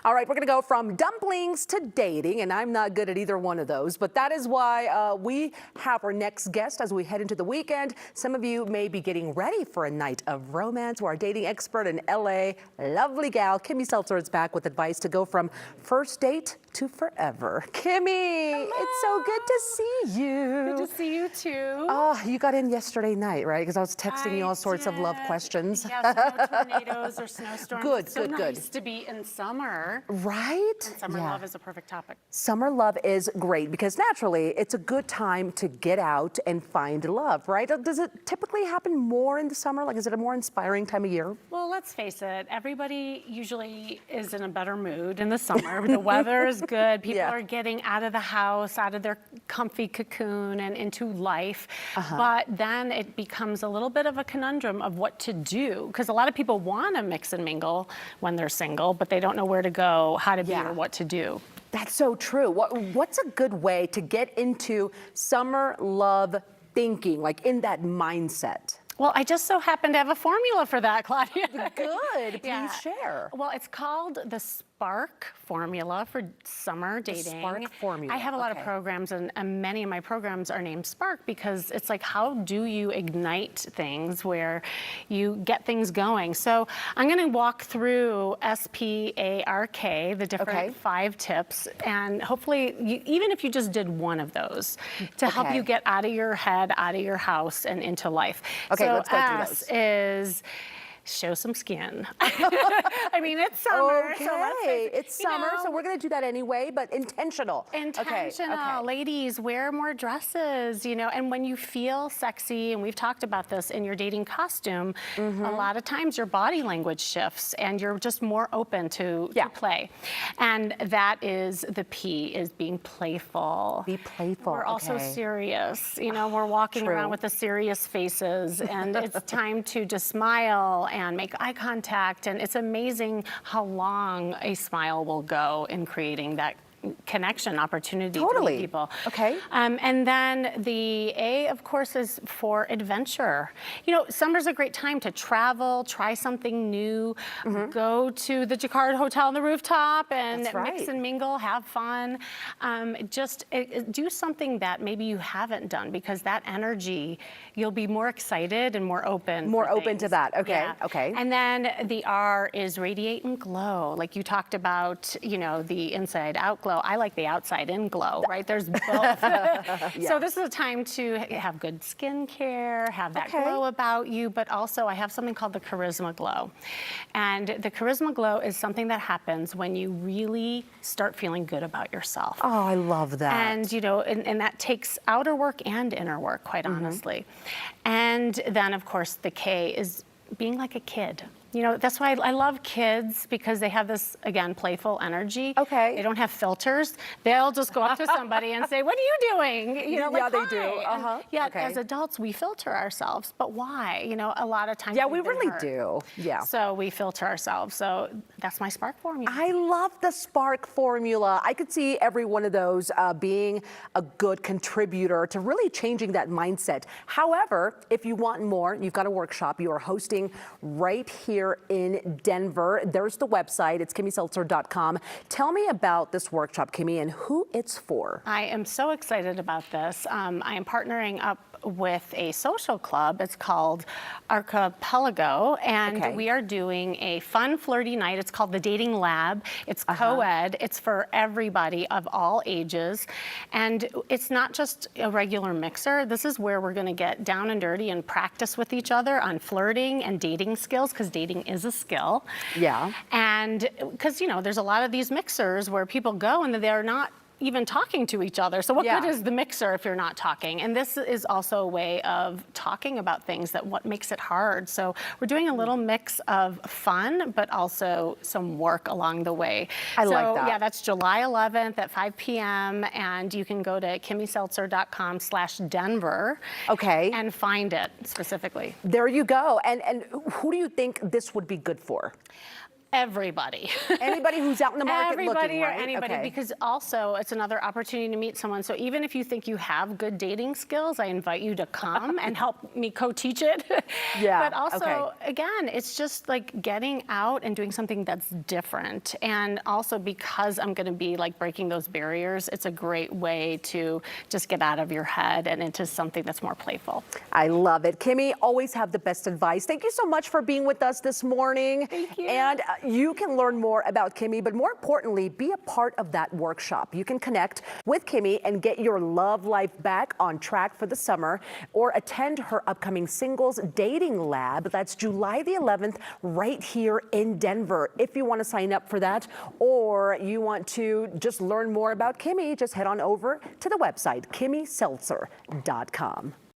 All right, we're going to go from dumplings to dating, and I'm not good at either one of those, but that is why we have our next guest as we head into the weekend. Some of you may be getting ready for a night of romance. Our dating expert in LA, lovely gal, Kimmy Seltzer is back with advice to go from first date to forever. Kimmy, Hello. it's so good to see you. Good to see you too. Oh, you got in yesterday night, right? Because I was texting you all sorts of love questions. Yes, no tornadoes or snowstorms. Good, it's so good, nice good. to be in summer. Right? And summer love is a perfect topic. Summer love is great because naturally it's a good time to get out and find love, right? Does it typically happen more in the summer? Like, is it a more inspiring time of year? Well, let's face it, everybody usually is in a better mood in the summer. The weather is good. People are getting out of the house, out of their comfy cocoon and into life. But then it becomes a little bit of a conundrum of what to do, because a lot of people want to mix and mingle when they're single, but they don't know where to go, how to be, or what to do. That's so true. What's a good way to get into summer love thinking, like in that mindset? Well, I just so happen to have a formula for that, Claudia. Good, please share. Well, it's called the Spark Formula for summer dating. The Spark Formula. I have a lot of programs, and many of my programs are named Spark because it's like, how do you ignite things where you get things going? So I'm going to walk through SPARK, the different 5 tips, and hopefully, even if you just did one of those, to help you get out of your head, out of your house, and into life. Okay, so let's go through S those. is show some skin. I mean, it's summer. Okay, so let's face it, it's summer, so we're going to do that anyway, but intentional. Intentional. Ladies, wear more dresses, and when you feel sexy, and we've talked about this in your dating costume, a lot of times your body language shifts and you're just more open to play. And that is the P, is being playful. Be playful. We're also serious. We're walking around with the serious faces, and it's time to just smile and make eye contact, and it's amazing how long a smile will go in creating that connection opportunity to meet people. And then the A, of course, is for adventure. Summer's a great time to travel, try something new, go to the Jacquard Hotel on the rooftop and mix and mingle, have fun. Just do something that maybe you haven't done, because that energy, you'll be more excited and more open. More open to that. Okay. And then the R is radiate and glow. Like you talked about, the inside out glow. I like the outside in glow, right? There's both. So this is a time to have good skincare, have that glow about you, but also I have something called the charisma glow. And the charisma glow is something that happens when you really start feeling good about yourself. Oh, I love that. And, and that takes outer work and inner work, quite honestly. And then, of course, the K is being like a kid. That's why I love kids, because they have this, again, playful energy. They don't have filters. They'll just go up to somebody and say, "What are you doing?" They do. As adults, we filter ourselves, but why? A lot of times. Yeah, we really do. Yeah. So we filter ourselves. So that's my Spark formula. I love the Spark formula. I could see every one of those being a good contributor to really changing that mindset. However, if you want more, you've got a workshop you are hosting right here in Denver. There's the website. It's kimmyseltzer.com. Tell me about this workshop, Kimmy, and who it's for. I am so excited about this. I am partnering up with a social club. It's called Archipelago, and we are doing a fun, flirty night. It's called the Dating Lab. It's co-ed. It's for everybody of all ages, and it's not just a regular mixer. This is where we're going to get down and dirty and practice with each other on flirting and dating skills, because dating is a skill. And because there's a lot of these mixers where people go and they're not even talking to each other. So what good is the mixer if you're not talking? And this is also a way of talking about things, that what makes it hard. So we're doing a little mix of fun, but also some work along the way. I like that. Yeah, that's July 11th at 5 p.m. And you can go to kimmyseltzer.com/Denver. And find it specifically. There you go. And who do you think this would be good for? everybody. Anybody who's out in the market Everybody looking, or right? anybody, Okay. because also it's another opportunity to meet someone. So even if you think you have good dating skills, I invite you to come and help me co-teach it. Yeah, But also, okay. again, it's just like getting out and doing something that's different. And also because I'm going to be like breaking those barriers, it's a great way to just get out of your head and into something that's more playful. I love it. Kimmy, always have the best advice. Thank you so much for being with us this morning. Thank you. And you can learn more about Kimmy, but more importantly, be a part of that workshop. You can connect with Kimmy and get your love life back on track for the summer, or attend her upcoming singles dating lab. That's July the 11th right here in Denver. If you want to sign up for that, or you want to just learn more about Kimmy, just head on over to the website, kimmyseltzer.com.